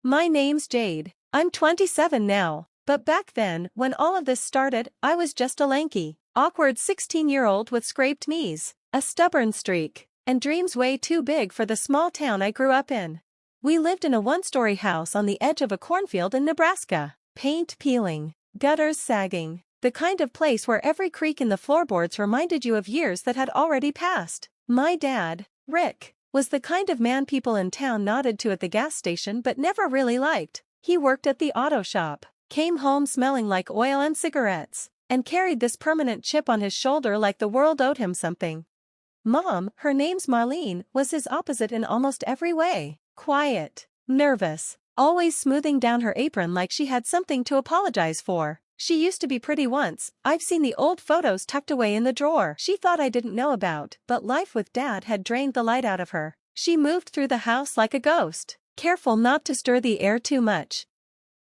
My name's Jade. I'm 27 now, but back then, when all of this started, I was just a lanky, awkward 16-year-old with scraped knees, a stubborn streak, and dreams way too big for the small town I grew up in. We lived in a one-story house on the edge of a cornfield in Nebraska, paint peeling, gutters sagging, the kind of place where every creak in the floorboards reminded you of years that had already passed. My dad, Rick, was the kind of man people in town nodded to at the gas station but never really liked. He worked at the auto shop, came home smelling like oil and cigarettes, and carried this permanent chip on his shoulder like the world owed him something. Mom, her name's Marlene, was his opposite in almost every way. Quiet, nervous, always smoothing down her apron like she had something to apologize for. She used to be pretty once. I've seen the old photos tucked away in the drawer she thought I didn't know about, but life with Dad had drained the light out of her. She moved through the house like a ghost, careful not to stir the air too much.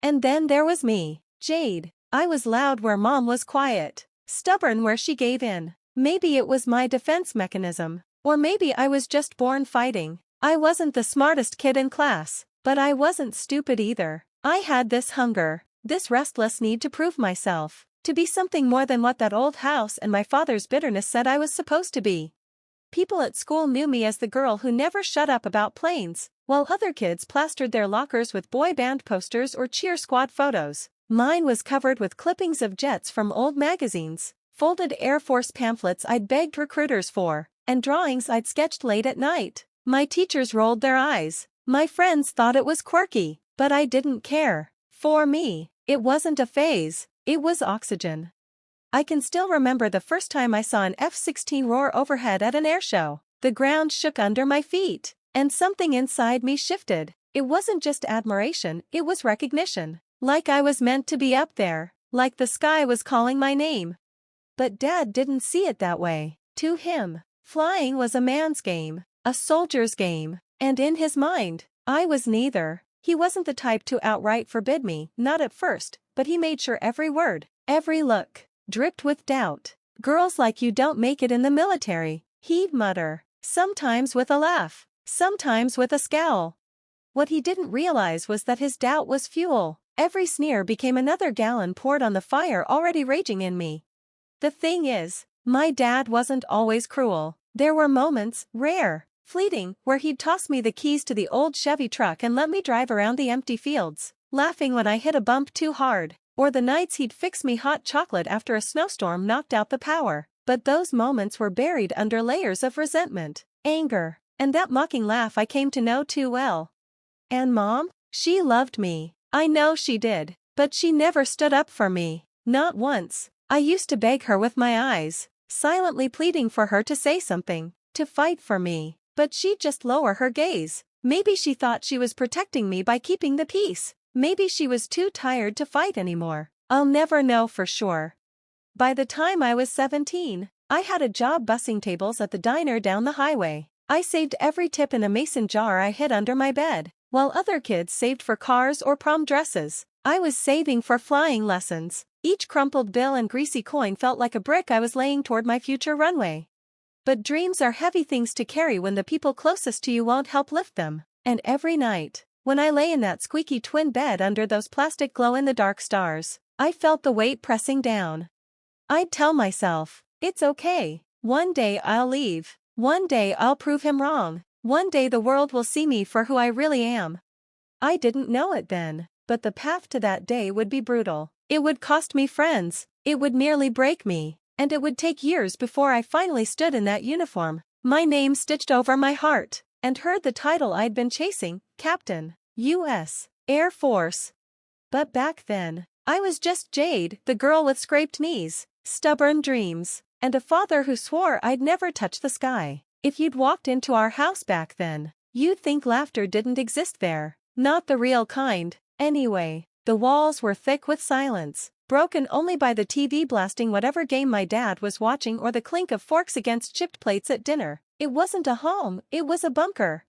And then there was me, Jade. I was loud where Mom was quiet, stubborn where she gave in. Maybe it was my defense mechanism, or maybe I was just born fighting. I wasn't the smartest kid in class, but I wasn't stupid either. I had this hunger, this restless need to prove myself, to be something more than what that old house and my father's bitterness said I was supposed to be. People at school knew me as the girl who never shut up about planes, while other kids plastered their lockers with boy band posters or cheer squad photos. Mine was covered with clippings of jets from old magazines, folded Air Force pamphlets I'd begged recruiters for, and drawings I'd sketched late at night. My teachers rolled their eyes. My friends thought it was quirky, but I didn't care. For me, it wasn't a phase, it was oxygen. I can still remember the first time I saw an F-16 roar overhead at an air show. The ground shook under my feet, and something inside me shifted. It wasn't just admiration, it was recognition. Like I was meant to be up there, like the sky was calling my name. But Dad didn't see it that way. To him, flying was a man's game, a soldier's game, and in his mind, I was neither. He wasn't the type to outright forbid me, not at first, but he made sure every word, every look, dripped with doubt. "Girls like you don't make it in the military," he'd mutter, sometimes with a laugh, sometimes with a scowl. What he didn't realize was that his doubt was fuel. Every sneer became another gallon poured on the fire already raging in me. The thing is, my dad wasn't always cruel. There were moments, rare, fleeting, where he'd toss me the keys to the old Chevy truck and let me drive around the empty fields, laughing when I hit a bump too hard, or the nights he'd fix me hot chocolate after a snowstorm knocked out the power. But those moments were buried under layers of resentment, anger, and that mocking laugh I came to know too well. And Mom? She loved me. I know she did, but she never stood up for me. Not once. I used to beg her with my eyes, silently pleading for her to say something, to fight for me, but she'd just lower her gaze. Maybe she thought she was protecting me by keeping the peace. Maybe she was too tired to fight anymore. I'll never know for sure. By the time I was 17, I had a job bussing tables at the diner down the highway. I saved every tip in a mason jar I hid under my bed, while other kids saved for cars or prom dresses. I was saving for flying lessons. Each crumpled bill and greasy coin felt like a brick I was laying toward my future runway. But dreams are heavy things to carry when the people closest to you won't help lift them. And every night, when I lay in that squeaky twin bed under those plastic glow-in-the-dark stars, I felt the weight pressing down. I'd tell myself, it's okay. One day I'll leave. One day I'll prove him wrong. One day the world will see me for who I really am. I didn't know it then, but the path to that day would be brutal. It would cost me friends, it would nearly break me, and it would take years before I finally stood in that uniform, my name stitched over my heart, and heard the title I'd been chasing, Captain, U.S. Air Force. But back then, I was just Jade, the girl with scraped knees, stubborn dreams, and a father who swore I'd never touch the sky. If you'd walked into our house back then, you'd think laughter didn't exist there. Not the real kind, anyway. The walls were thick with silence, broken only by the TV blasting whatever game my dad was watching or the clink of forks against chipped plates at dinner. It wasn't a home, it was a bunker.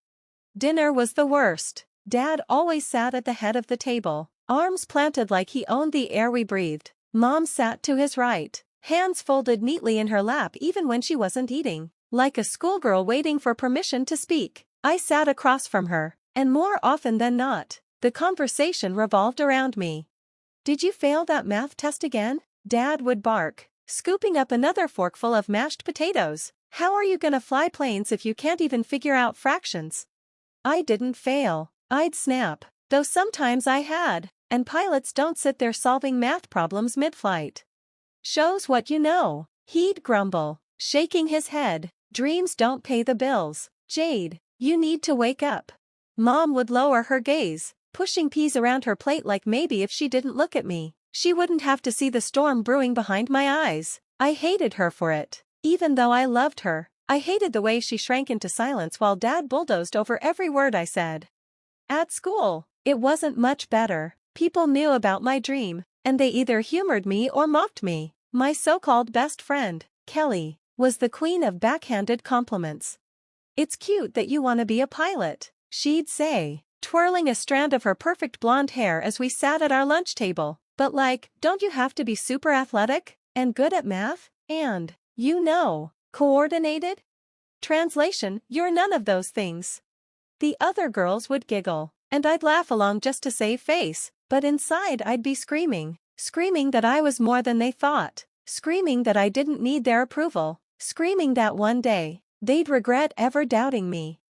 Dinner was the worst. Dad always sat at the head of the table, arms planted like he owned the air we breathed. Mom sat to his right, hands folded neatly in her lap even when she wasn't eating, like a schoolgirl waiting for permission to speak. I sat across from her, and more often than not, The conversation revolved around me. "Did you fail that math test again?" Dad would bark, scooping up another forkful of mashed potatoes. "How are you gonna fly planes if you can't even figure out fractions?" I didn't fail, I'd snap, though sometimes I had, and pilots don't sit there solving math problems mid-flight. "Shows what you know," he'd grumble, shaking his head. "Dreams don't pay the bills. Jade, you need to wake up." Mom would lower her gaze, pushing peas around her plate like maybe if she didn't look at me, she wouldn't have to see the storm brewing behind my eyes. I hated her for it. Even though I loved her, I hated the way she shrank into silence while Dad bulldozed over every word I said. At school, it wasn't much better. People knew about my dream, and they either humored me or mocked me. My so-called best friend, Kelly, was the queen of backhanded compliments. "It's cute that you want to be a pilot," she'd say, twirling a strand of her perfect blonde hair as we sat at our lunch table. "But like, don't you have to be super athletic, and good at math, and, coordinated?" Translation: "You're none of those things." The other girls would giggle, and I'd laugh along just to save face, but inside I'd be screaming that I was more than they thought, screaming that I didn't need their approval, screaming that one day, they'd regret ever doubting me.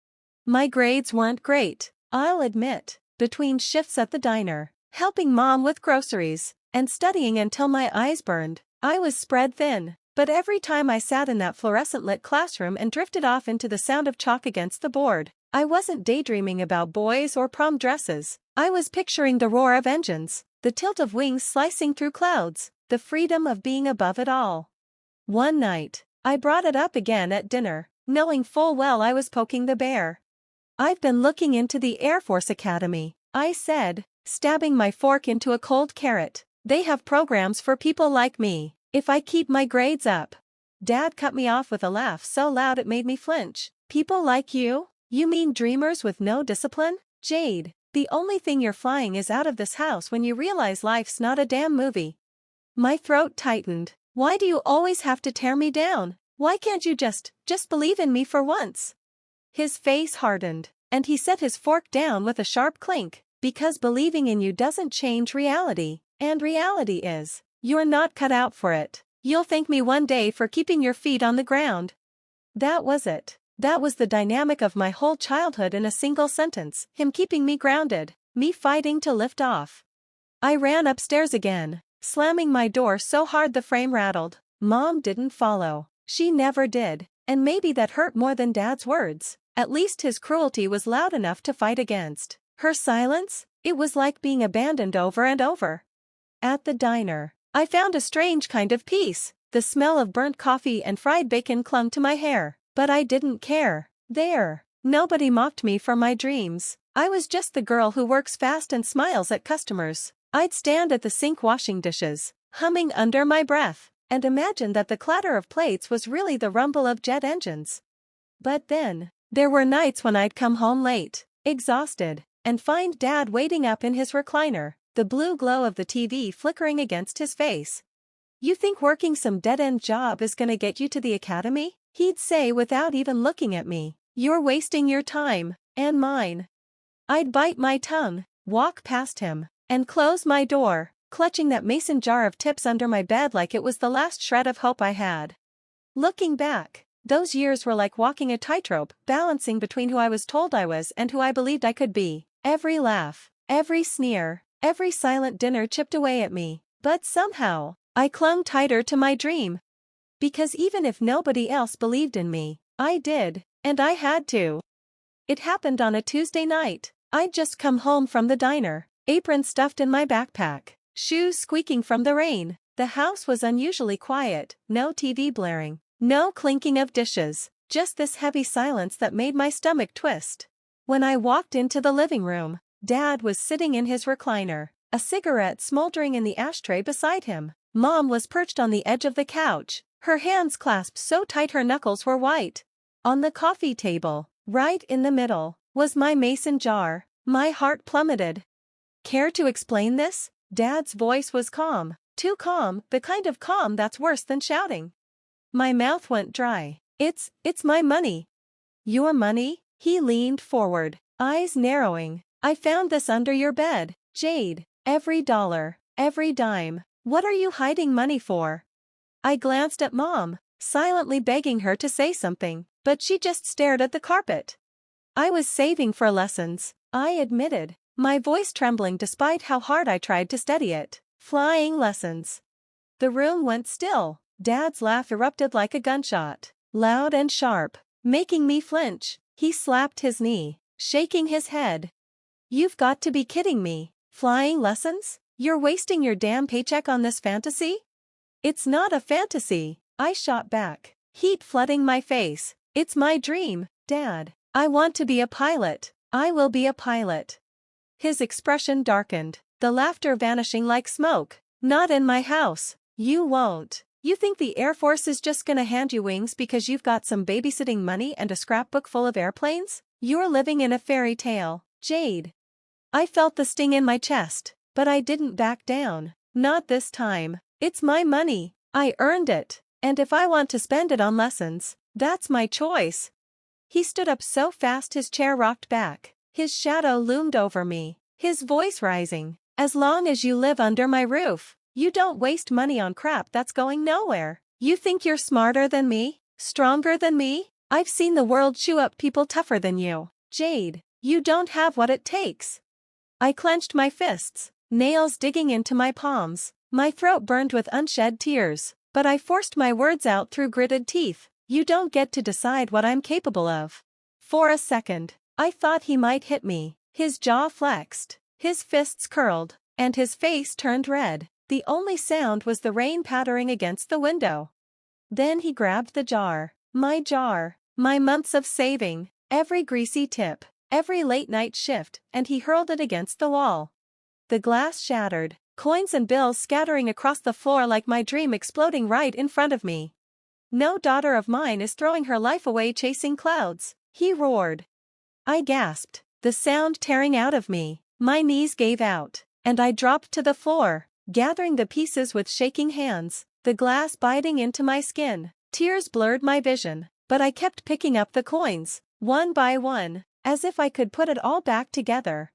My grades weren't great, I'll admit. Between shifts at the diner, helping Mom with groceries, and studying until my eyes burned, I was spread thin. But every time I sat in that fluorescent-lit classroom and drifted off into the sound of chalk against the board, I wasn't daydreaming about boys or prom dresses. I was picturing the roar of engines, the tilt of wings slicing through clouds, the freedom of being above it all. One night, I brought it up again at dinner, knowing full well I was poking the bear. "I've been looking into the Air Force Academy," I said, stabbing my fork into a cold carrot. "They have programs for people like me, if I keep my grades up." Dad cut me off with a laugh so loud it made me flinch. "People like you? You mean dreamers with no discipline? Jade, the only thing you're flying is out of this house when you realize life's not a damn movie." My throat tightened. "Why do you always have to tear me down? Why can't you just believe in me for once?" His face hardened, and he set his fork down with a sharp clink. "Because believing in you doesn't change reality, and reality is, you're not cut out for it. You'll thank me one day for keeping your feet on the ground." That was it. That was the dynamic of my whole childhood in a single sentence, him keeping me grounded, me fighting to lift off. I ran upstairs again, slamming my door so hard the frame rattled. Mom didn't follow. She never did, and maybe that hurt more than Dad's words. At least his cruelty was loud enough to fight against. Her silence? It was like being abandoned over and over. At the diner, I found a strange kind of peace. The smell of burnt coffee and fried bacon clung to my hair, but I didn't care. There, nobody mocked me for my dreams. I was just the girl who works fast and smiles at customers. I'd stand at the sink washing dishes, humming under my breath, and imagine that the clatter of plates was really the rumble of jet engines. But then, there were nights when I'd come home late, exhausted, and find Dad waiting up in his recliner, the blue glow of the TV flickering against his face. "You think working some dead-end job is gonna get you to the academy?" He'd say without even looking at me. "You're wasting your time, and mine." I'd bite my tongue, walk past him, and close my door, clutching that mason jar of tips under my bed like it was the last shred of hope I had. Looking back, those years were like walking a tightrope, balancing between who I was told I was and who I believed I could be. Every laugh, every sneer, every silent dinner chipped away at me, but somehow, I clung tighter to my dream. Because even if nobody else believed in me, I did, and I had to. It happened on a Tuesday night. I'd just come home from the diner, apron stuffed in my backpack, shoes squeaking from the rain. The house was unusually quiet, no TV blaring, no clinking of dishes, just this heavy silence that made my stomach twist. When I walked into the living room, Dad was sitting in his recliner, a cigarette smoldering in the ashtray beside him. Mom was perched on the edge of the couch, her hands clasped so tight her knuckles were white. On the coffee table, right in the middle, was my mason jar. My heart plummeted. "Care to explain this?" Dad's voice was calm, too calm, the kind of calm that's worse than shouting. My mouth went dry. It's my money." "Your money?" He leaned forward, eyes narrowing. I found this under your bed, Jade. Every dollar, every dime. What are you hiding money for? I glanced at Mom, silently begging her to say something, but she just stared at the carpet. I was saving for lessons, I admitted, my voice trembling despite how hard I tried to steady it. Flying lessons. The room went still. Dad's laugh erupted like a gunshot, loud and sharp, making me flinch. He slapped his knee, shaking his head. You've got to be kidding me. Flying lessons? You're wasting your damn paycheck on this fantasy? It's not a fantasy, I shot back, heat flooding my face. It's my dream, Dad. I want to be a pilot. I will be a pilot. His expression darkened, the laughter vanishing like smoke. Not in my house. You won't. You think the Air Force is just gonna hand you wings because you've got some babysitting money and a scrapbook full of airplanes? You're living in a fairy tale, Jade. I felt the sting in my chest, but I didn't back down. Not this time. It's my money. I earned it. And if I want to spend it on lessons, that's my choice. He stood up so fast his chair rocked back. His shadow loomed over me, his voice rising. As long as you live under my roof, you don't waste money on crap that's going nowhere. You think you're smarter than me? Stronger than me? I've seen the world chew up people tougher than you. Jade, you don't have what it takes. I clenched my fists, nails digging into my palms. My throat burned with unshed tears, but I forced my words out through gritted teeth. You don't get to decide what I'm capable of. For a second, I thought he might hit me. His jaw flexed, his fists curled, and his face turned red. The only sound was the rain pattering against the window. Then he grabbed the jar, my months of saving, every greasy tip, every late-night shift, and he hurled it against the wall. The glass shattered, coins and bills scattering across the floor like my dream exploding right in front of me. No daughter of mine is throwing her life away chasing clouds, he roared. I gasped, the sound tearing out of me. My knees gave out, and I dropped to the floor, gathering the pieces with shaking hands, the glass biting into my skin. Tears blurred my vision, but I kept picking up the coins, one by one, as if I could put it all back together.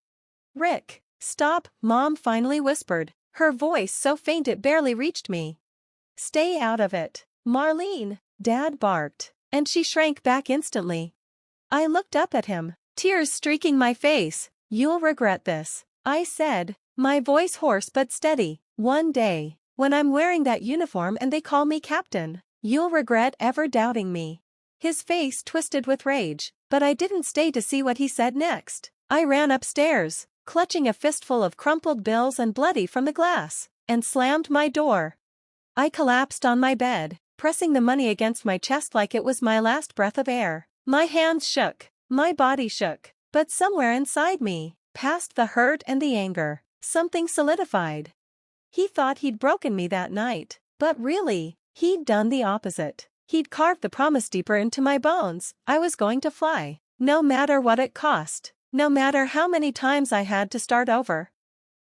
Rick, stop, Mom finally whispered, her voice so faint it barely reached me. Stay out of it, Marlene, Dad barked, and she shrank back instantly. I looked up at him, tears streaking my face. You'll regret this, I said, my voice hoarse but steady. One day, when I'm wearing that uniform and they call me Captain, you'll regret ever doubting me. His face twisted with rage, but I didn't stay to see what he said next. I ran upstairs, clutching a fistful of crumpled bills and bloody from the glass, and slammed my door. I collapsed on my bed, pressing the money against my chest like it was my last breath of air. My hands shook, my body shook, but somewhere inside me, past the hurt and the anger, something solidified. He thought he'd broken me that night, but really, he'd done the opposite. He'd carved the promise deeper into my bones. I was going to fly, no matter what it cost, no matter how many times I had to start over.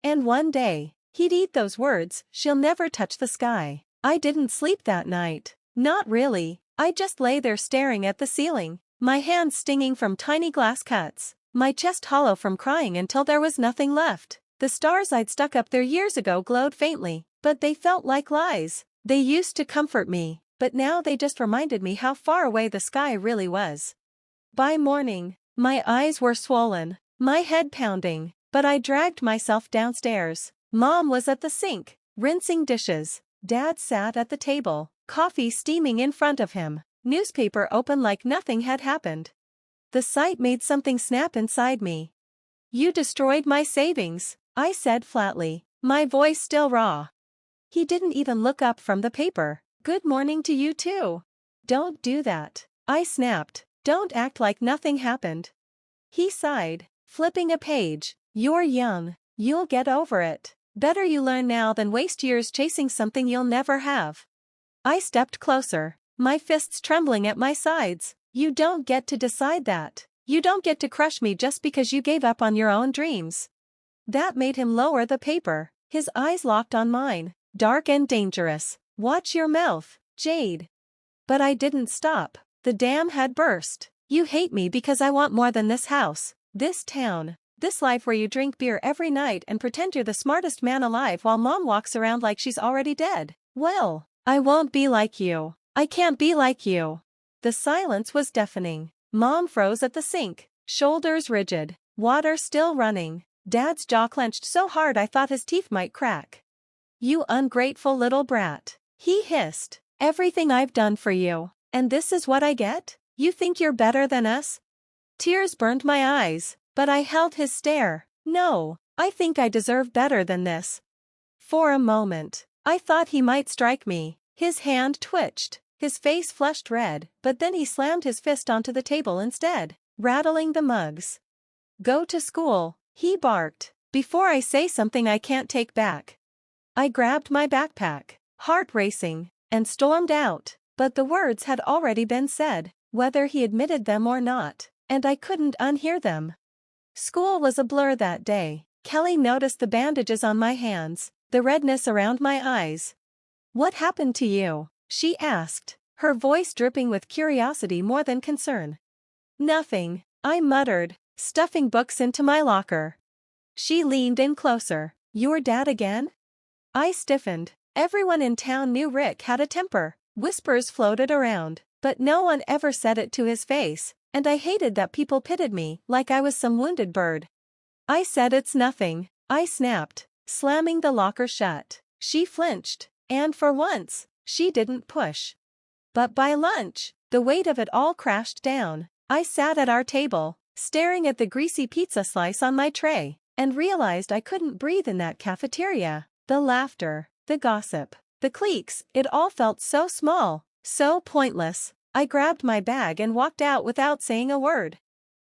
And one day, he'd eat those words, she'll never touch the sky. I didn't sleep that night. Not really. I just lay there staring at the ceiling, my hands stinging from tiny glass cuts, my chest hollow from crying until there was nothing left. The stars I'd stuck up there years ago glowed faintly, but they felt like lies. They used to comfort me, but now they just reminded me how far away the sky really was. By morning, my eyes were swollen, my head pounding, but I dragged myself downstairs. Mom was at the sink, rinsing dishes. Dad sat at the table, coffee steaming in front of him, newspaper open like nothing had happened. The sight made something snap inside me. You destroyed my savings, I said flatly, my voice still raw. He didn't even look up from the paper. Good morning to you too. Don't do that, I snapped. Don't act like nothing happened. He sighed, flipping a page. You're young, you'll get over it. Better you learn now than waste years chasing something you'll never have. I stepped closer, my fists trembling at my sides. You don't get to decide that. You don't get to crush me just because you gave up on your own dreams. That made him lower the paper, his eyes locked on mine, dark and dangerous. Watch your mouth, Jade. But I didn't stop. The dam had burst. You hate me because I want more than this house, this town, This life where you drink beer every night and pretend you're the smartest man alive while mom walks around like she's already dead. Well, I won't be like you. I can't be like you. The silence was deafening. Mom froze at the sink, shoulders rigid, water still running. Dad's jaw clenched so hard I thought his teeth might crack. You ungrateful little brat, he hissed. Everything I've done for you, and this is what I get? You think you're better than us? Tears burned my eyes, but I held his stare. No, I think I deserve better than this. For a moment, I thought he might strike me. His hand twitched, his face flushed red, but then he slammed his fist onto the table instead, rattling the mugs. Go to school, he barked, before I say something I can't take back. I grabbed my backpack, heart racing, and stormed out, but the words had already been said, whether he admitted them or not, and I couldn't unhear them. School was a blur that day. Kelly noticed the bandages on my hands, the redness around my eyes. What happened to you? She asked, her voice dripping with curiosity more than concern. Nothing, I muttered, stuffing books into my locker. She leaned in closer. Your dad again? I stiffened. Everyone in town knew Rick had a temper. Whispers floated around, but no one ever said it to his face, and I hated that people pitied me like I was some wounded bird. I said it's nothing, I snapped, slamming the locker shut. She flinched, and for once, she didn't push. But by lunch, the weight of it all crashed down. I sat at our table, staring at the greasy pizza slice on my tray, and realized I couldn't breathe in that cafeteria. The laughter, the gossip, the cliques, it all felt so small, so pointless. I grabbed my bag and walked out without saying a word.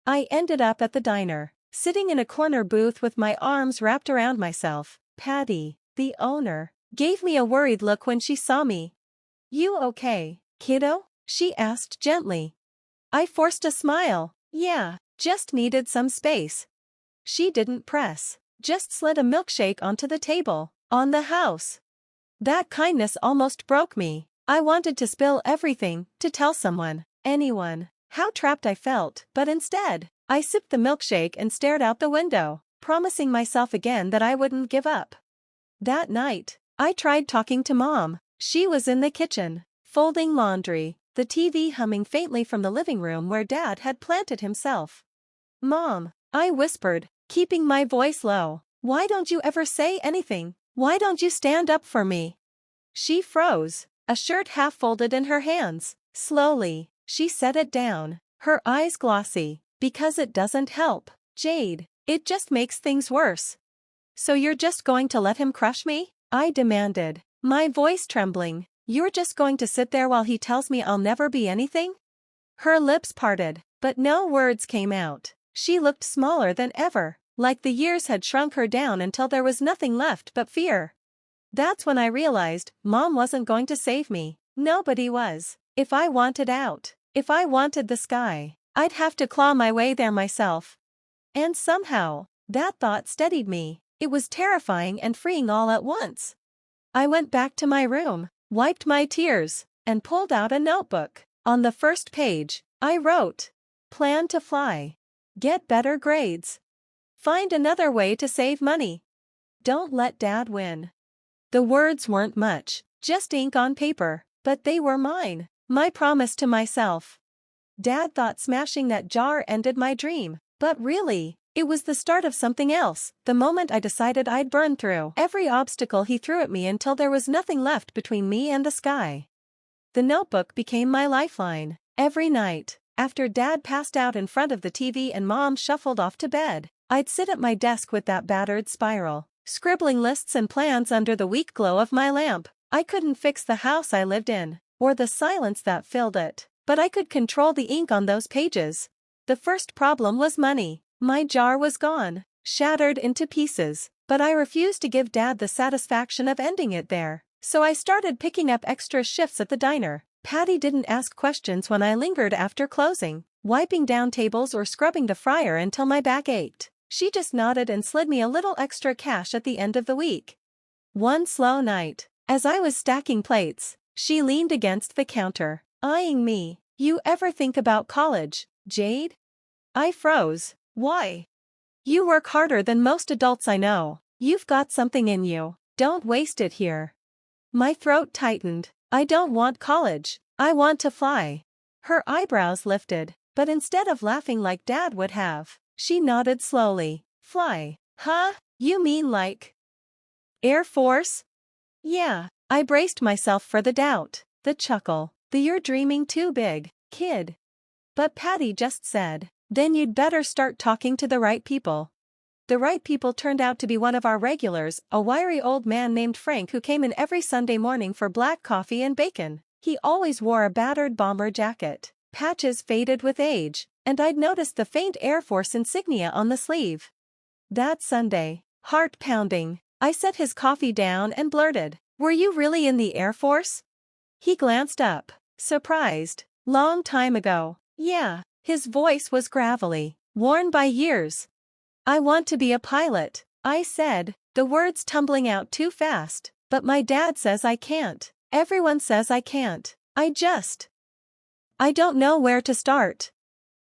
I ended up at the diner, sitting in a corner booth with my arms wrapped around myself. Patty, the owner, gave me a worried look when she saw me. You okay, kiddo? She asked gently. I forced a smile. Yeah, just needed some space. She didn't press, just slid a milkshake onto the table, on the house. That kindness almost broke me. I wanted to spill everything, to tell someone, anyone, how trapped I felt, but instead, I sipped the milkshake and stared out the window, promising myself again that I wouldn't give up. That night, I tried talking to Mom. She was in the kitchen, folding laundry, the TV humming faintly from the living room where Dad had planted himself. Mom, I whispered, keeping my voice low, why don't you ever say anything? Why don't you stand up for me? She froze, a shirt half folded in her hands. Slowly, she set it down, her eyes glossy. Because it doesn't help, Jade. It just makes things worse. So you're just going to let him crush me? I demanded, my voice trembling. You're just going to sit there while he tells me I'll never be anything? Her lips parted, but no words came out. She looked smaller than ever, like the years had shrunk her down until there was nothing left but fear. That's when I realized Mom wasn't going to save me. Nobody was. If I wanted out, if I wanted the sky, I'd have to claw my way there myself. And somehow, that thought steadied me. It was terrifying and freeing all at once. I went back to my room, wiped my tears, and pulled out a notebook. On the first page, I wrote, plan to fly. Get better grades. Find another way to save money. Don't let Dad win. The words weren't much, just ink on paper, but they were mine, my promise to myself. Dad thought smashing that jar ended my dream, but really, it was the start of something else. The moment I decided I'd burn through every obstacle he threw at me until there was nothing left between me and the sky. The notebook became my lifeline. Every night, after Dad passed out in front of the TV and Mom shuffled off to bed, I'd sit at my desk with that battered spiral, scribbling lists and plans under the weak glow of my lamp. I couldn't fix the house I lived in, or the silence that filled it, but I could control the ink on those pages. The first problem was money. My jar was gone, shattered into pieces, but I refused to give Dad the satisfaction of ending it there, so I started picking up extra shifts at the diner. Patty didn't ask questions when I lingered after closing, wiping down tables or scrubbing the fryer until my back ached. She just nodded and slid me a little extra cash at the end of the week. One slow night, as I was stacking plates, she leaned against the counter, eyeing me. You ever think about college, Jade? I froze. Why? You work harder than most adults I know. You've got something in you. Don't waste it here. My throat tightened. I don't want college. I want to fly. Her eyebrows lifted, but instead of laughing like Dad would have, she nodded slowly. Fly. Huh? You mean like Air Force? Yeah. I braced myself for the doubt, the chuckle, the "you're dreaming too big, kid." But Patty just said, "Then you'd better start talking to the right people." The right people turned out to be one of our regulars, a wiry old man named Frank who came in every Sunday morning for black coffee and bacon. He always wore a battered bomber jacket, patches faded with age, and I'd noticed the faint Air Force insignia on the sleeve. That Sunday, heart pounding, I set his coffee down and blurted, "Were you really in the Air Force?" He glanced up, surprised. "Long time ago." "Yeah." His voice was gravelly, worn by years. "I want to be a pilot," I said, the words tumbling out too fast. "But my dad says I can't. Everyone says I can't. I don't know where to start."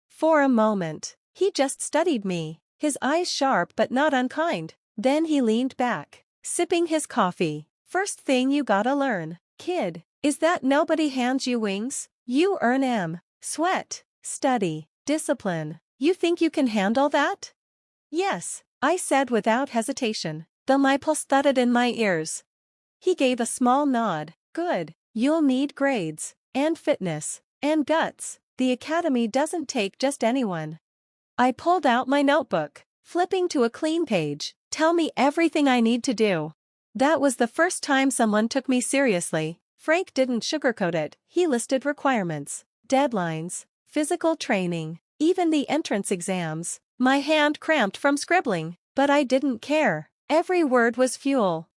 For a moment, he just studied me, his eyes sharp but not unkind. Then he leaned back, sipping his coffee. "First thing you gotta learn, kid, is that nobody hands you wings. You earn 'em. Sweat, study, discipline. You think you can handle that?" "Yes," I said without hesitation, though my pulse thudded in my ears. He gave a small nod. "Good. You'll need grades, and fitness, and guts. The academy doesn't take just anyone." I pulled out my notebook, flipping to a clean page. "Tell me everything I need to do." That was the first time someone took me seriously. Frank didn't sugarcoat it. He listed requirements, deadlines, physical training, even the entrance exams. My hand cramped from scribbling, but I didn't care. Every word was fuel.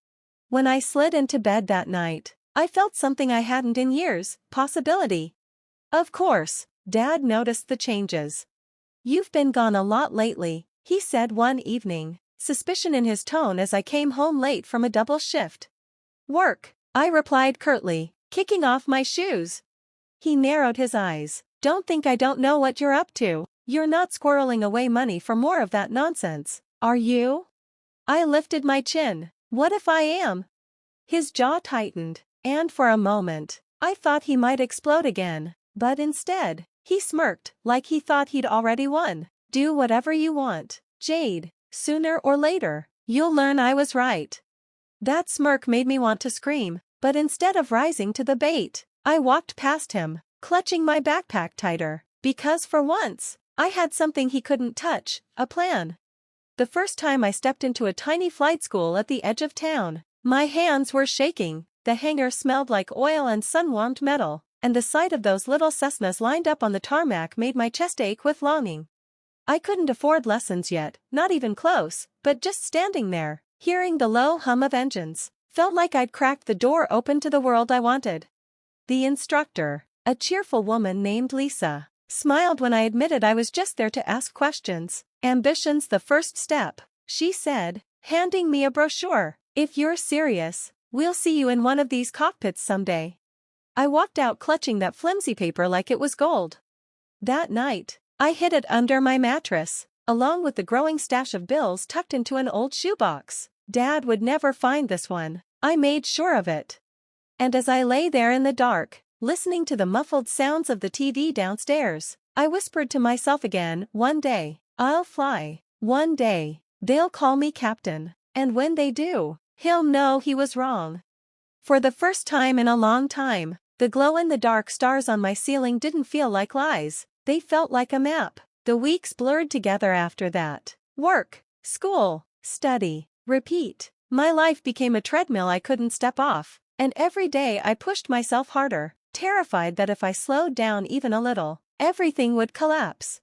When I slid into bed that night, I felt something I hadn't in years: possibility. Of course, Dad noticed the changes. "You've been gone a lot lately," he said one evening, suspicion in his tone as I came home late from a double shift. "Work," I replied curtly, kicking off my shoes. He narrowed his eyes. "Don't think I don't know what you're up to. You're not squirreling away money for more of that nonsense, are you?" I lifted my chin. "What if I am?" His jaw tightened, and for a moment, I thought he might explode again, but instead, he smirked like he thought he'd already won. "Do whatever you want, Jade. Sooner or later, you'll learn I was right." That smirk made me want to scream, but instead of rising to the bait, I walked past him, clutching my backpack tighter, because for once, I had something he couldn't touch: a plan. The first time I stepped into a tiny flight school at the edge of town, my hands were shaking, the hangar smelled like oil and sun-warmed metal, and the sight of those little Cessnas lined up on the tarmac made my chest ache with longing. I couldn't afford lessons yet, not even close, but just standing there, hearing the low hum of engines, felt like I'd cracked the door open to the world I wanted. The instructor, a cheerful woman named Lisa, smiled when I admitted I was just there to ask questions. "Ambition's the first step," she said, handing me a brochure. "If you're serious, we'll see you in one of these cockpits someday." I walked out clutching that flimsy paper like it was gold. That night, I hid it under my mattress, along with the growing stash of bills tucked into an old shoebox. Dad would never find this one, I made sure of it. And as I lay there in the dark, listening to the muffled sounds of the TV downstairs, I whispered to myself again, one day, I'll fly. One day, they'll call me captain, and when they do, he'll know he was wrong. For the first time in a long time, the glow-in-the-dark stars on my ceiling didn't feel like lies, they felt like a map. The weeks blurred together after that. Work, school, study, repeat. My life became a treadmill I couldn't step off, and every day I pushed myself harder, terrified that if I slowed down even a little, everything would collapse.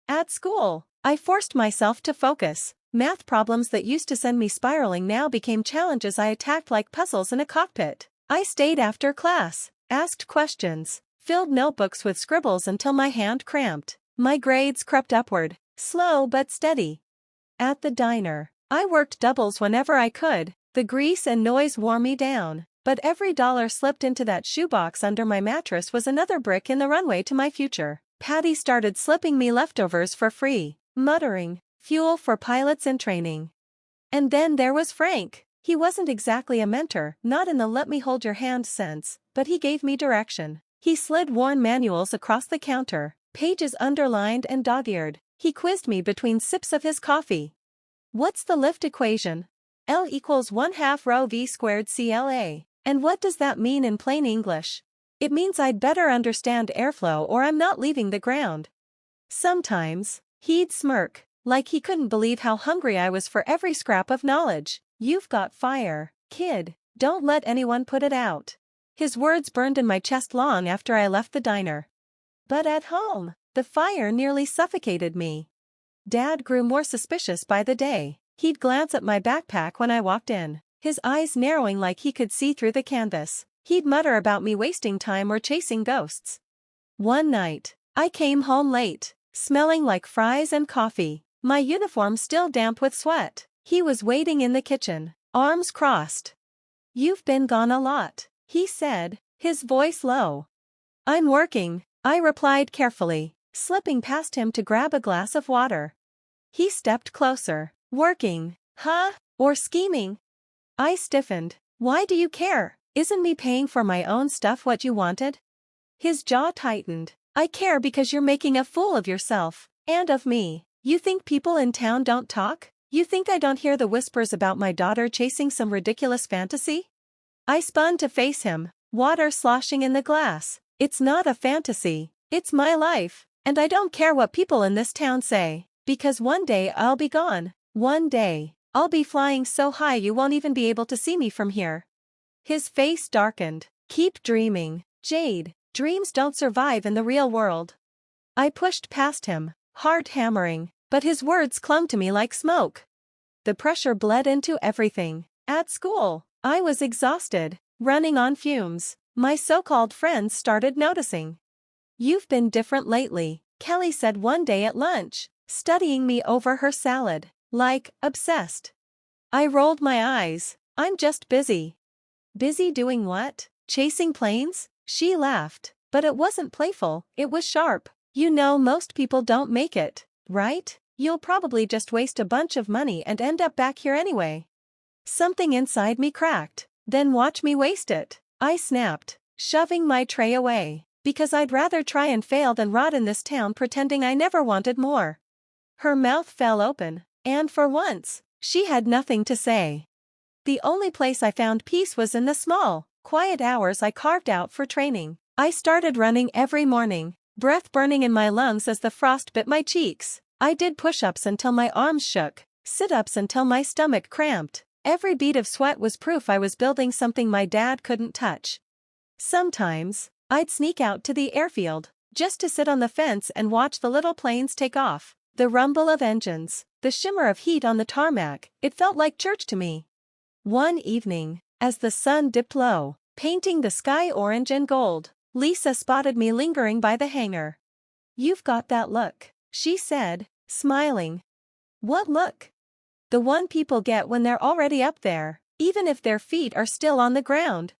At school, I forced myself to focus. Math problems that used to send me spiraling now became challenges I attacked like puzzles in a cockpit. I stayed after class, asked questions, filled notebooks with scribbles until my hand cramped. My grades crept upward, slow but steady. At the diner, I worked doubles whenever I could. The grease and noise wore me down, but every dollar slipped into that shoebox under my mattress was another brick in the runway to my future. Patty started slipping me leftovers for free, muttering, fuel for pilots in training. And then there was Frank. He wasn't exactly a mentor, not in the let me hold your hand sense, but he gave me direction. He slid worn manuals across the counter, pages underlined and dog-eared. He quizzed me between sips of his coffee. What's the lift equation? L equals 1/2 rho v squared CLA. And what does that mean in plain English? It means I'd better understand airflow or I'm not leaving the ground. Sometimes, he'd smirk, like he couldn't believe how hungry I was for every scrap of knowledge. You've got fire, kid. Don't let anyone put it out. His words burned in my chest long after I left the diner. But at home, the fire nearly suffocated me. Dad grew more suspicious by the day. He'd glance at my backpack when I walked in, his eyes narrowing like he could see through the canvas. He'd mutter about me wasting time or chasing ghosts. One night, I came home late, smelling like fries and coffee, my uniform still damp with sweat. He was waiting in the kitchen, arms crossed. "You've been gone a lot," he said, his voice low. "I'm working," I replied carefully, slipping past him to grab a glass of water. He stepped closer. "Working, huh? Or scheming?" I stiffened. "Why do you care? Isn't me paying for my own stuff what you wanted?" His jaw tightened. "I care because you're making a fool of yourself. And of me. You think people in town don't talk? You think I don't hear the whispers about my daughter chasing some ridiculous fantasy?" I spun to face him, water sloshing in the glass. "It's not a fantasy. It's my life, and I don't care what people in this town say, because one day I'll be gone. One day, I'll be flying so high you won't even be able to see me from here." His face darkened. "Keep dreaming, Jade. Dreams don't survive in the real world." I pushed past him, heart hammering, but his words clung to me like smoke. The pressure bled into everything. At school, I was exhausted, running on fumes. My so-called friends started noticing. "You've been different lately," Kelly said one day at lunch, studying me over her salad, like, obsessed. I rolled my eyes. "I'm just busy." "Busy doing what? Chasing planes?" She laughed, but it wasn't playful, it was sharp. "You know most people don't make it, right? You'll probably just waste a bunch of money and end up back here anyway." Something inside me cracked. "Then watch me waste it," I snapped, shoving my tray away, "because I'd rather try and fail than rot in this town pretending I never wanted more." Her mouth fell open, and for once, she had nothing to say. The only place I found peace was in the small, quiet hours I carved out for training. I started running every morning, breath burning in my lungs as the frost bit my cheeks. I did push-ups until my arms shook, sit-ups until my stomach cramped. Every bead of sweat was proof I was building something my dad couldn't touch. Sometimes, I'd sneak out to the airfield, just to sit on the fence and watch the little planes take off. The rumble of engines, the shimmer of heat on the tarmac, it felt like church to me. One evening, as the sun dipped low, painting the sky orange and gold, Lisa spotted me lingering by the hangar. "You've got that look," she said, smiling. "What look?" "The one people get when they're already up there, even if their feet are still on the ground."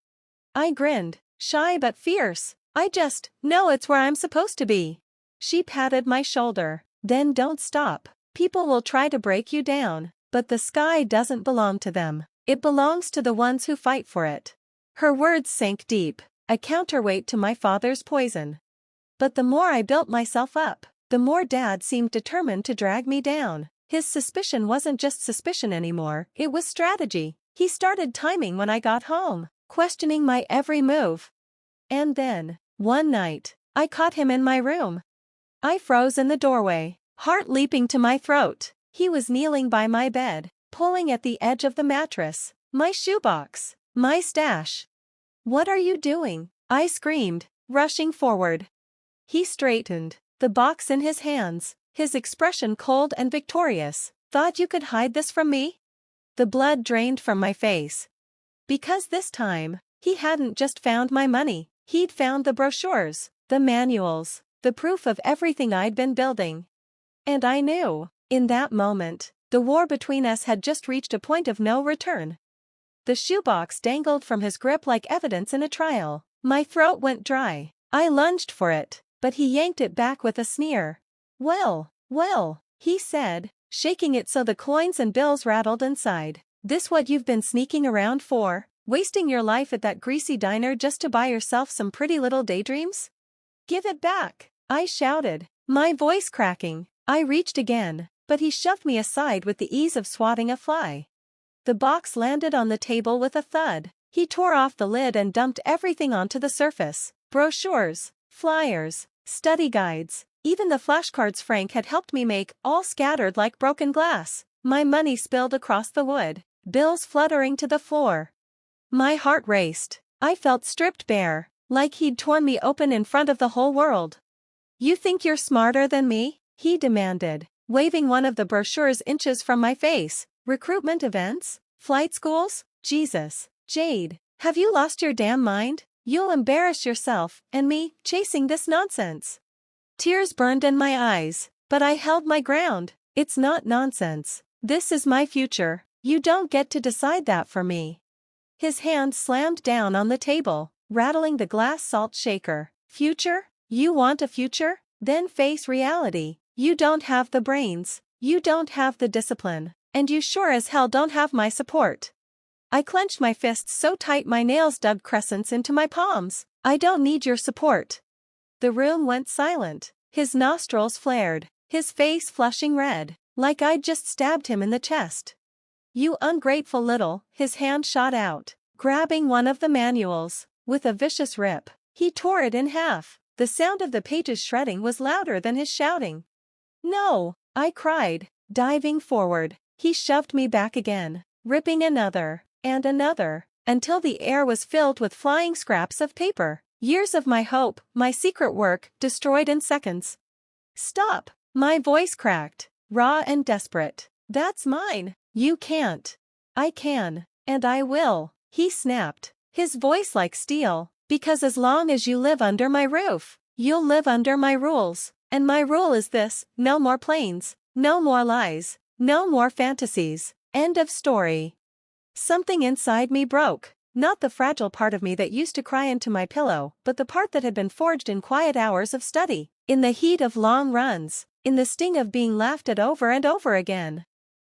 I grinned, shy but fierce. "I just know it's where I'm supposed to be." She patted my shoulder. "Then don't stop. People will try to break you down, but the sky doesn't belong to them. It belongs to the ones who fight for it." Her words sank deep, a counterweight to my father's poison. But the more I built myself up, the more Dad seemed determined to drag me down. His suspicion wasn't just suspicion anymore, it was strategy. He started timing when I got home, questioning my every move. And then, one night, I caught him in my room. I froze in the doorway, heart leaping to my throat. He was kneeling by my bed, pulling at the edge of the mattress. My shoebox, my stash. "What are you doing?" I screamed, rushing forward. He straightened, the box in his hands, his expression cold and victorious. "Thought you could hide this from me?" The blood drained from my face. Because this time, he hadn't just found my money, he'd found the brochures, the manuals, the proof of everything I'd been building. And I knew, in that moment, the war between us had just reached a point of no return. The shoebox dangled from his grip like evidence in a trial. My throat went dry. I lunged for it, but he yanked it back with a sneer. Well, he said, shaking it so the coins and bills rattled inside. "This what you've been sneaking around for? Wasting your life at that greasy diner just to buy yourself some pretty little daydreams? Give it back!" I shouted, my voice cracking. I reached again, but he shoved me aside with the ease of swatting a fly. The box landed on the table with a thud. He tore off the lid and dumped everything onto the surface. Brochures, flyers, study guides, even the flashcards Frank had helped me make, all scattered like broken glass. My money spilled across the wood, bills fluttering to the floor. My heart raced. I felt stripped bare, like he'd torn me open in front of the whole world. "You think you're smarter than me?" he demanded, waving one of the brochures inches from my face. "Recruitment events? Flight schools? Jesus, Jade, have you lost your damn mind? You'll embarrass yourself and me, chasing this nonsense." Tears burned in my eyes, but I held my ground. "It's not nonsense. This is my future. You don't get to decide that for me." His hand slammed down on the table, rattling the glass salt shaker. "Future? You want a future? Then face reality. You don't have the brains, you don't have the discipline, and you sure as hell don't have my support." I clenched my fists so tight my nails dug crescents into my palms. "I don't need your support." The room went silent. His nostrils flared, his face flushing red, like I'd just stabbed him in the chest. "You ungrateful little," his hand shot out, grabbing one of the manuals. With a vicious rip, he tore it in half. The sound of the pages shredding was louder than his shouting. "No!" I cried, diving forward. He shoved me back again, ripping another, and another, until the air was filled with flying scraps of paper. Years of my hope, my secret work, destroyed in seconds. "Stop!" My voice cracked, raw and desperate. "That's mine. You can't." "I can. And I will," he snapped, his voice like steel. "Because as long as you live under my roof, you'll live under my rules. And my rule is this: no more planes, no more lies, no more fantasies. End of story." Something inside me broke. Not the fragile part of me that used to cry into my pillow, but the part that had been forged in quiet hours of study, in the heat of long runs, in the sting of being laughed at over and over again.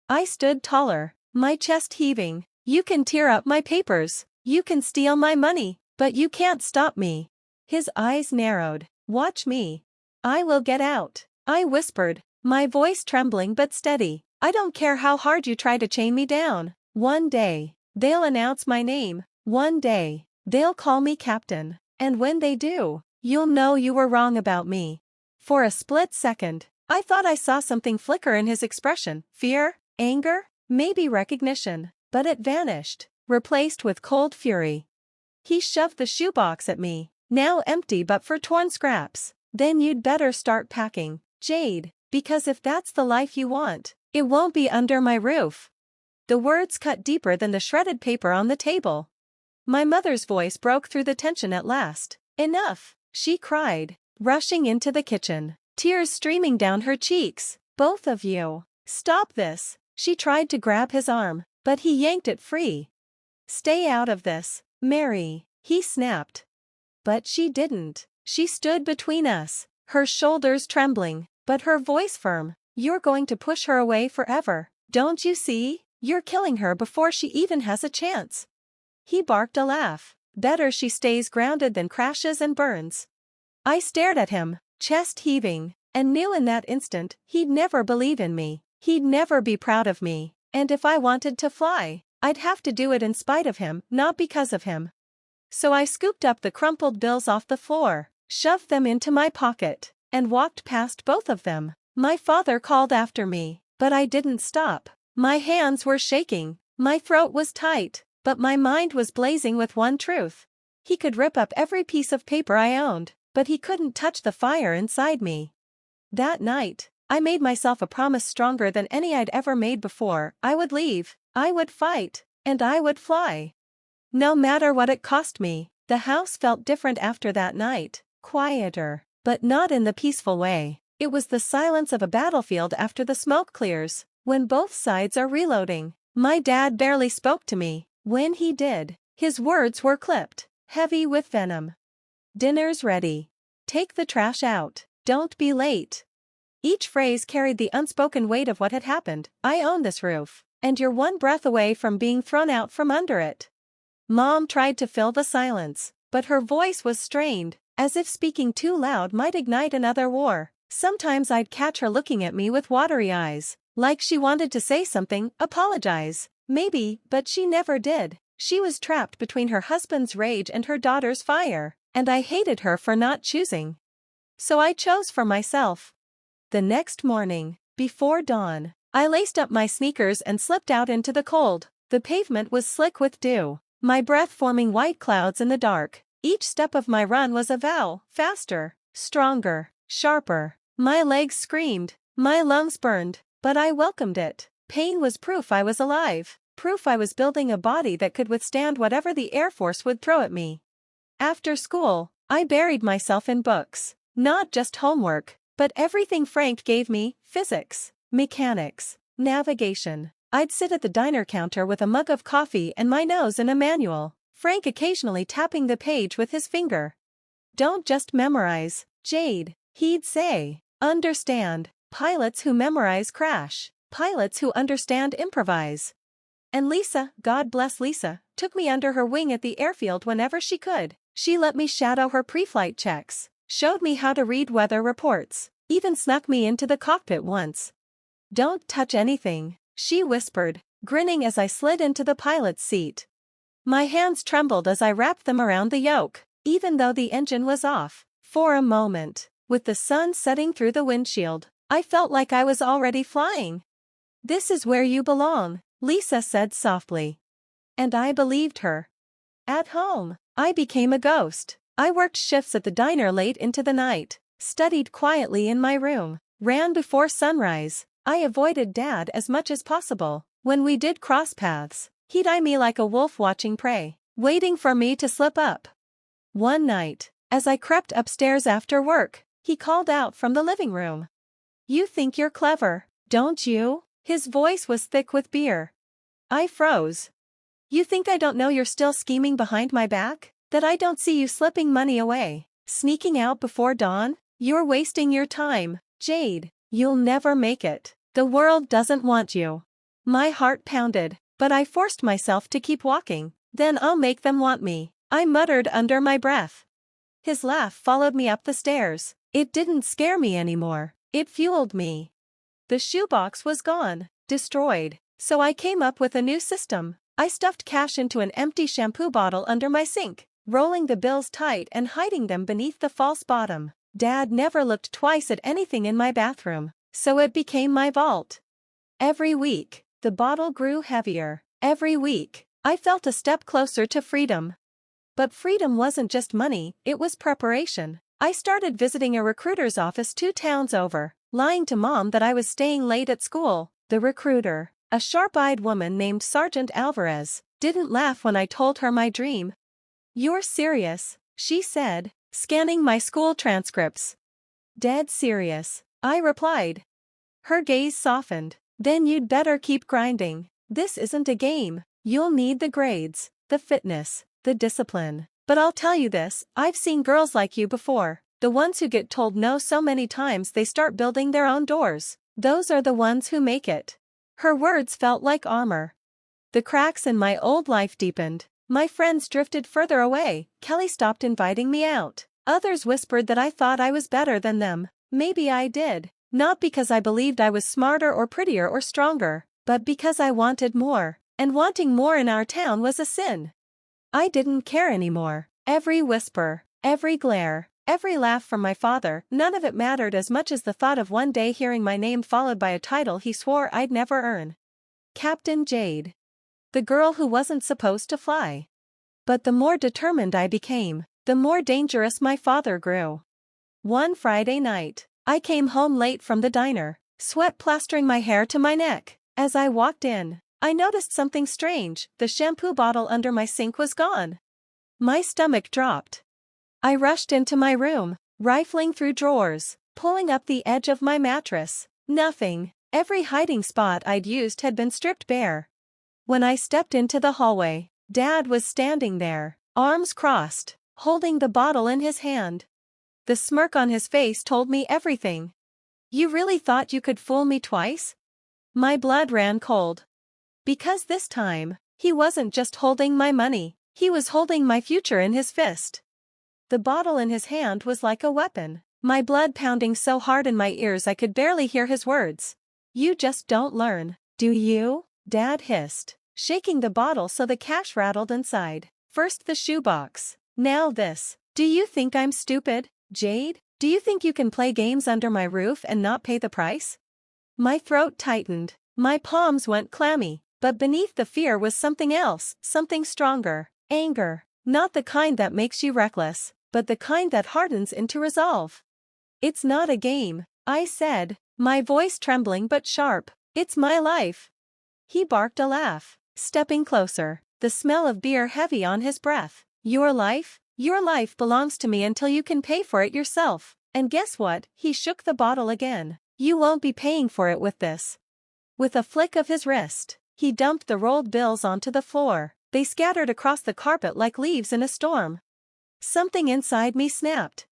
I stood taller, my chest heaving. "You can tear up my papers, you can steal my money, but you can't stop me." His eyes narrowed. "Watch me. I will get out," I whispered, my voice trembling but steady. "I don't care how hard you try to chain me down. One day, they'll announce my name. One day, they'll call me Captain. And when they do, you'll know you were wrong about me." For a split second, I thought I saw something flicker in his expression. Fear? Anger? Maybe recognition. But it vanished, replaced with cold fury. He shoved the shoebox at me, now empty but for torn scraps. "Then you'd better start packing, Jade, because if that's the life you want, it won't be under my roof." The words cut deeper than the shredded paper on the table. My mother's voice broke through the tension at last. "Enough!" she cried, rushing into the kitchen, tears streaming down her cheeks. "Both of you, stop this!" She tried to grab his arm, but he yanked it free. "Stay out of this, Mary," he snapped. But she didn't. She stood between us, her shoulders trembling, but her voice firm. "You're going to push her away forever, don't you see? You're killing her before she even has a chance." He barked a laugh. "Better she stays grounded than crashes and burns." I stared at him, chest heaving, and knew in that instant he'd never believe in me. He'd never be proud of me. And if I wanted to fly, I'd have to do it in spite of him, not because of him. So I scooped up the crumpled bills off the floor, shoved them into my pocket, and walked past both of them. My father called after me, but I didn't stop. My hands were shaking, my throat was tight, but my mind was blazing with one truth. He could rip up every piece of paper I owned, but he couldn't touch the fire inside me. That night, I made myself a promise stronger than any I'd ever made before. I would leave, I would fight, and I would fly. No matter what it cost me. The house felt different after that night, quieter, but not in the peaceful way. It was the silence of a battlefield after the smoke clears, when both sides are reloading. My dad barely spoke to me. When he did, his words were clipped, heavy with venom. "Dinner's ready. Take the trash out. Don't be late." Each phrase carried the unspoken weight of what had happened. I own this roof, and you're one breath away from being thrown out from under it. Mom tried to fill the silence, but her voice was strained, as if speaking too loud might ignite another war. Sometimes I'd catch her looking at me with watery eyes, like she wanted to say something, apologize, maybe, but she never did. She was trapped between her husband's rage and her daughter's fire, and I hated her for not choosing. So I chose for myself. The next morning, before dawn, I laced up my sneakers and slipped out into the cold. The pavement was slick with dew, my breath forming white clouds in the dark. Each step of my run was a vow, faster, stronger, sharper. My legs screamed, my lungs burned, but I welcomed it. Pain was proof I was alive, proof I was building a body that could withstand whatever the Air Force would throw at me. After school, I buried myself in books, not just homework, but everything Frank gave me: physics, mechanics, navigation. I'd sit at the diner counter with a mug of coffee and my nose in a manual, Frank occasionally tapping the page with his finger. Don't just memorize, Jade, he'd say. Understand. Pilots who memorize crash. Pilots who understand improvise. And Lisa, God bless Lisa, took me under her wing at the airfield whenever she could. She let me shadow her pre-flight checks, showed me how to read weather reports, even snuck me into the cockpit once. Don't touch anything, she whispered, grinning as I slid into the pilot's seat. My hands trembled as I wrapped them around the yoke, even though the engine was off. For a moment, with the sun setting through the windshield, I felt like I was already flying. This is where you belong, Lisa said softly. And I believed her. At home, I became a ghost. I worked shifts at the diner late into the night, studied quietly in my room, ran before sunrise. I avoided Dad as much as possible. When we did cross paths, he'd eye me like a wolf watching prey, waiting for me to slip up. One night, as I crept upstairs after work, he called out from the living room. You think you're clever, don't you? His voice was thick with beer. I froze. You think I don't know you're still scheming behind my back? That I don't see you slipping money away, sneaking out before dawn? You're wasting your time, Jade. You'll never make it. The world doesn't want you. My heart pounded, but I forced myself to keep walking. Then I'll make them want me, I muttered under my breath. His laugh followed me up the stairs. It didn't scare me anymore. It fueled me. The shoebox was gone, destroyed, so I came up with a new system. I stuffed cash into an empty shampoo bottle under my sink, rolling the bills tight and hiding them beneath the false bottom. Dad never looked twice at anything in my bathroom, so it became my vault. Every week, the bottle grew heavier. Every week, I felt a step closer to freedom. But freedom wasn't just money, it was preparation. I started visiting a recruiter's office 2 towns over, lying to Mom that I was staying late at school. The recruiter, a sharp-eyed woman named Sergeant Alvarez, didn't laugh when I told her my dream. You're serious, she said, scanning my school transcripts. Dead serious, I replied. Her gaze softened. Then you'd better keep grinding. This isn't a game. You'll need the grades, the fitness, the discipline. But I'll tell you this, I've seen girls like you before. The ones who get told no so many times they start building their own doors. Those are the ones who make it. Her words felt like armor. The cracks in my old life deepened. My friends drifted further away. Kelly stopped inviting me out. Others whispered that I thought I was better than them. Maybe I did. Not because I believed I was smarter or prettier or stronger, but because I wanted more. And wanting more in our town was a sin. I didn't care anymore. Every whisper, every glare, every laugh from my father, none of it mattered as much as the thought of one day hearing my name followed by a title he swore I'd never earn. Captain Jade. The girl who wasn't supposed to fly. But the more determined I became, the more dangerous my father grew. One Friday night, I came home late from the diner, sweat plastering my hair to my neck. As I walked in, I noticed something strange. The shampoo bottle under my sink was gone. My stomach dropped. I rushed into my room, rifling through drawers, pulling up the edge of my mattress. Nothing. Every hiding spot I'd used had been stripped bare. When I stepped into the hallway, Dad was standing there, arms crossed, holding the bottle in his hand. The smirk on his face told me everything. You really thought you could fool me twice? My blood ran cold. Because this time, he wasn't just holding my money, he was holding my future in his fist. The bottle in his hand was like a weapon, my blood pounding so hard in my ears I could barely hear his words. You just don't learn, do you? Dad hissed, shaking the bottle so the cash rattled inside. First the shoebox, now this. Do you think I'm stupid, Jade? Do you think you can play games under my roof and not pay the price? My throat tightened, my palms went clammy, but beneath the fear was something else, something stronger. Anger. Not the kind that makes you reckless, but the kind that hardens into resolve. It's not a game, I said, my voice trembling but sharp. It's my life. He barked a laugh, stepping closer, the smell of beer heavy on his breath. Your life? Your life belongs to me until you can pay for it yourself. And guess what? He shook the bottle again. You won't be paying for it with this. With a flick of his wrist, he dumped the rolled bills onto the floor. They scattered across the carpet like leaves in a storm. Something inside me snapped.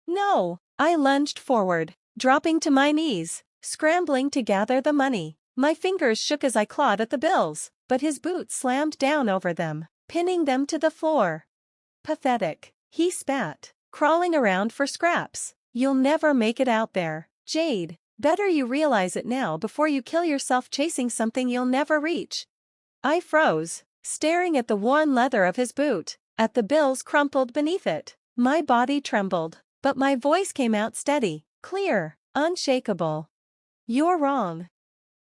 No! I lunged forward, dropping to my knees, scrambling to gather the money. My fingers shook as I clawed at the bills, but his boot slammed down over them, pinning them to the floor. Pathetic, he spat, crawling around for scraps. You'll never make it out there, Jade. Better you realize it now before you kill yourself chasing something you'll never reach. I froze, staring at the worn leather of his boot, at the bills crumpled beneath it. My body trembled, but my voice came out steady, clear, unshakable. You're wrong.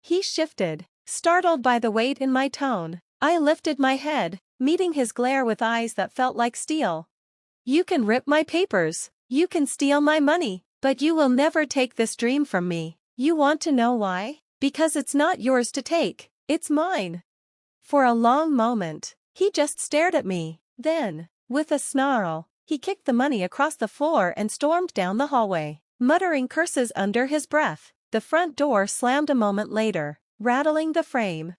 He shifted, startled by the weight in my tone. I lifted my head, meeting his glare with eyes that felt like steel. You can rip my papers, you can steal my money, but you will never take this dream from me. You want to know why? Because it's not yours to take, it's mine. For a long moment, he just stared at me. Then, with a snarl, he kicked the money across the floor and stormed down the hallway, muttering curses under his breath. The front door slammed a moment later, rattling the frame.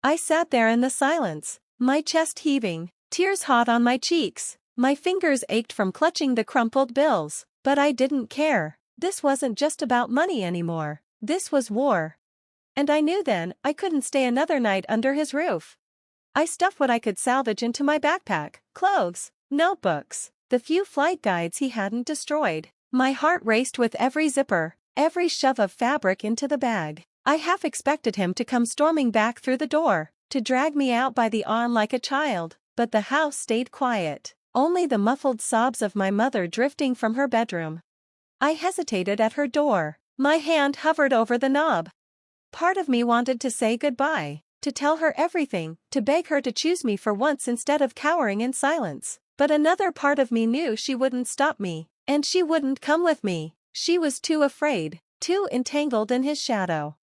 I sat there in the silence, my chest heaving, tears hot on my cheeks. My fingers ached from clutching the crumpled bills, but I didn't care. This wasn't just about money anymore. This was war. And I knew then I couldn't stay another night under his roof. I stuffed what I could salvage into my backpack, clothes, notebooks, the few flight guides he hadn't destroyed. My heart raced with every zipper, every shove of fabric into the bag. I half expected him to come storming back through the door, to drag me out by the arm like a child, but the house stayed quiet. Only the muffled sobs of my mother drifting from her bedroom. I hesitated at her door. My hand hovered over the knob. Part of me wanted to say goodbye, to tell her everything, to beg her to choose me for once instead of cowering in silence. But another part of me knew she wouldn't stop me, and she wouldn't come with me. She was too afraid, too entangled in his shadow.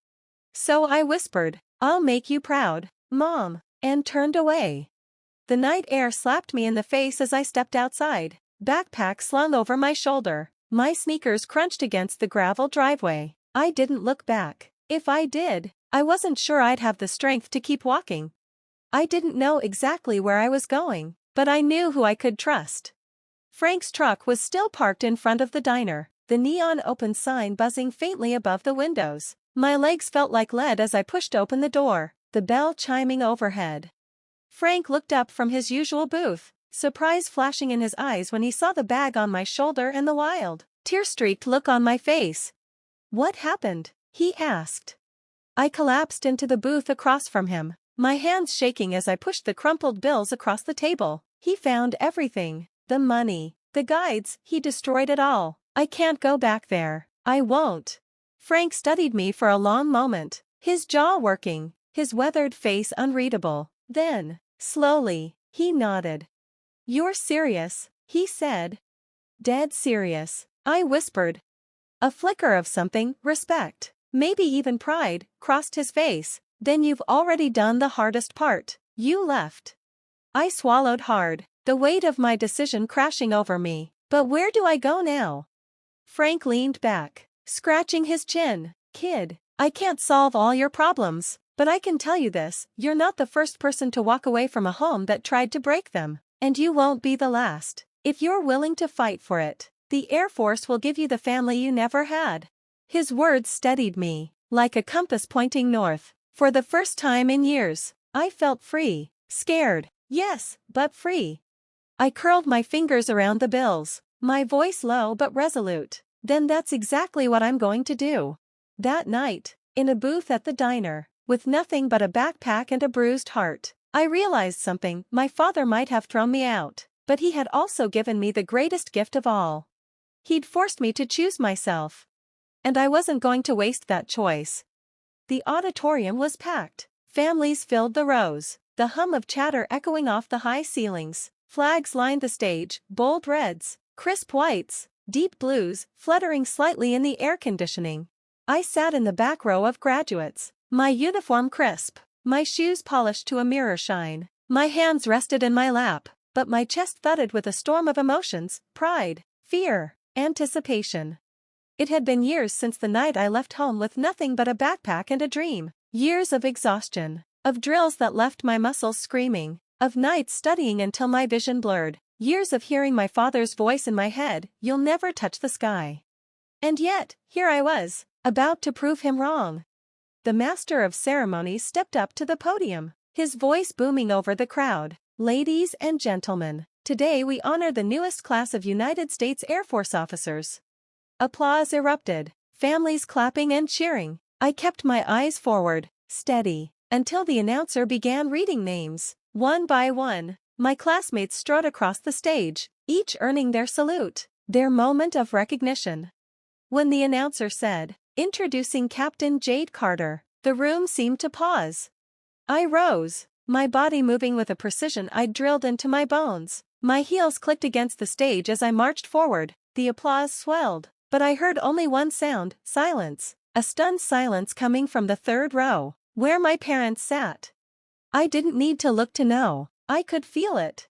So I whispered, "I'll make you proud, Mom," and turned away. The night air slapped me in the face as I stepped outside, backpack slung over my shoulder. My sneakers crunched against the gravel driveway. I didn't look back. If I did, I wasn't sure I'd have the strength to keep walking. I didn't know exactly where I was going, but I knew who I could trust. Frank's truck was still parked in front of the diner, the neon open sign buzzing faintly above the windows. My legs felt like lead as I pushed open the door, the bell chiming overhead. Frank looked up from his usual booth, surprise flashing in his eyes when he saw the bag on my shoulder and the wild, tear-streaked look on my face. "What happened?" he asked. I collapsed into the booth across from him, my hands shaking as I pushed the crumpled bills across the table. He found everything, the money, the guides, he destroyed it all. I can't go back there. I won't. Frank studied me for a long moment, his jaw working, his weathered face unreadable. Then, slowly, he nodded. "You're serious," he said. "Dead serious," I whispered. A flicker of something, respect, maybe even pride, crossed his face. "Then you've already done the hardest part. You left." I swallowed hard, the weight of my decision crashing over me. But where do I go now? Frank leaned back, scratching his chin. "Kid, I can't solve all your problems. But I can tell you this, you're not the first person to walk away from a home that tried to break them. And you won't be the last. If you're willing to fight for it, the Air Force will give you the family you never had." His words steadied me, like a compass pointing north. For the first time in years, I felt free. Scared, yes, but free. I curled my fingers around the bills, my voice low but resolute. Then that's exactly what I'm going to do. That night, in a booth at the diner, with nothing but a backpack and a bruised heart, I realized something. My father might have thrown me out, but he had also given me the greatest gift of all. He'd forced me to choose myself. And I wasn't going to waste that choice. The auditorium was packed. Families filled the rows, the hum of chatter echoing off the high ceilings. Flags lined the stage, bold reds, crisp whites, deep blues, fluttering slightly in the air conditioning. I sat in the back row of graduates, my uniform crisp, my shoes polished to a mirror shine. My hands rested in my lap, but my chest thudded with a storm of emotions: pride, fear, anticipation. It had been years since the night I left home with nothing but a backpack and a dream. Years of exhaustion, of drills that left my muscles screaming, of nights studying until my vision blurred. Years of hearing my father's voice in my head: "You'll never touch the sky." And yet, here I was, about to prove him wrong. The master of ceremonies stepped up to the podium, his voice booming over the crowd. "Ladies and gentlemen, today we honor the newest class of United States Air Force officers." Applause erupted, families clapping and cheering. I kept my eyes forward, steady, until the announcer began reading names. One by one, my classmates strode across the stage, each earning their salute, their moment of recognition. When the announcer said, "Introducing Captain Jade Carter," the room seemed to pause. I rose, my body moving with a precision I'd drilled into my bones. My heels clicked against the stage as I marched forward. The applause swelled, but I heard only one sound: silence. A stunned silence coming from the third row, where my parents sat. I didn't need to look to know, I could feel it.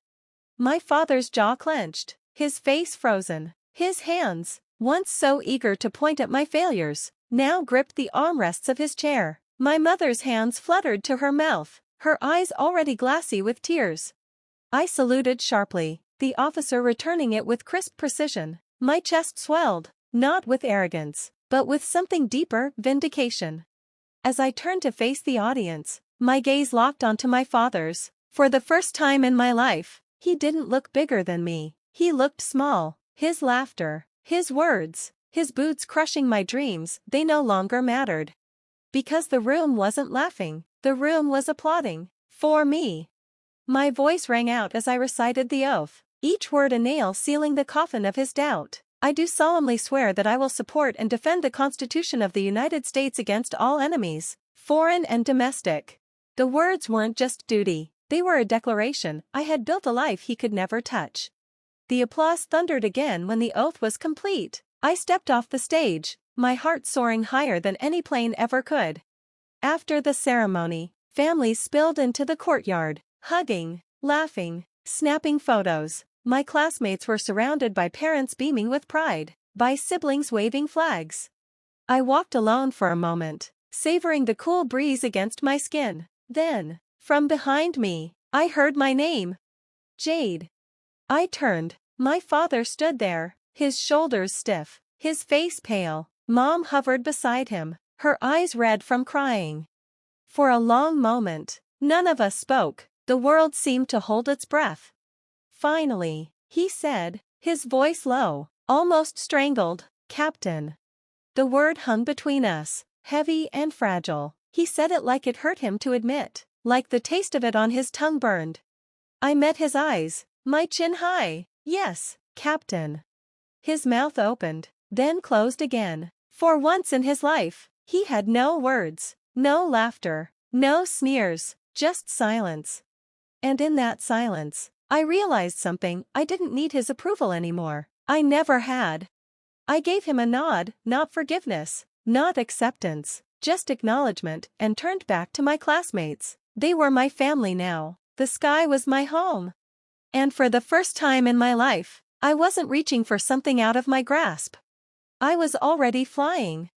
My father's jaw clenched, his face frozen. His hands, once so eager to point at my failures, now gripped the armrests of his chair. My mother's hands fluttered to her mouth, her eyes already glassy with tears. I saluted sharply, the officer returning it with crisp precision. My chest swelled, not with arrogance, but with something deeper: vindication. As I turned to face the audience, my gaze locked onto my father's. For the first time in my life, he didn't look bigger than me. He looked small. His laughter, his words, his boots crushing my dreams, they no longer mattered. Because the room wasn't laughing, the room was applauding. For me. My voice rang out as I recited the oath, each word a nail sealing the coffin of his doubt. "I do solemnly swear that I will support and defend the Constitution of the United States against all enemies, foreign and domestic." The words weren't just duty, they were a declaration. I had built a life he could never touch. The applause thundered again when the oath was complete. I stepped off the stage, my heart soaring higher than any plane ever could. After the ceremony, families spilled into the courtyard, hugging, laughing, snapping photos. My classmates were surrounded by parents beaming with pride, by siblings waving flags. I walked alone for a moment, savoring the cool breeze against my skin. Then, from behind me, I heard my name. Jade. I turned. My father stood there, his shoulders stiff, his face pale. Mom hovered beside him, her eyes red from crying. For a long moment, none of us spoke. The world seemed to hold its breath. Finally, he said, his voice low, almost strangled, "Captain." The word hung between us, heavy and fragile. He said it like it hurt him to admit, like the taste of it on his tongue burned. I met his eyes, my chin high. "Yes, Captain." His mouth opened, then closed again. For once in his life, he had no words, no laughter, no sneers, just silence. And in that silence, I realized something: I didn't need his approval anymore. I never had. I gave him a nod, not forgiveness, not acceptance, just acknowledgement, and turned back to my classmates. They were my family now. The sky was my home. And for the first time in my life, I wasn't reaching for something out of my grasp. I was already flying.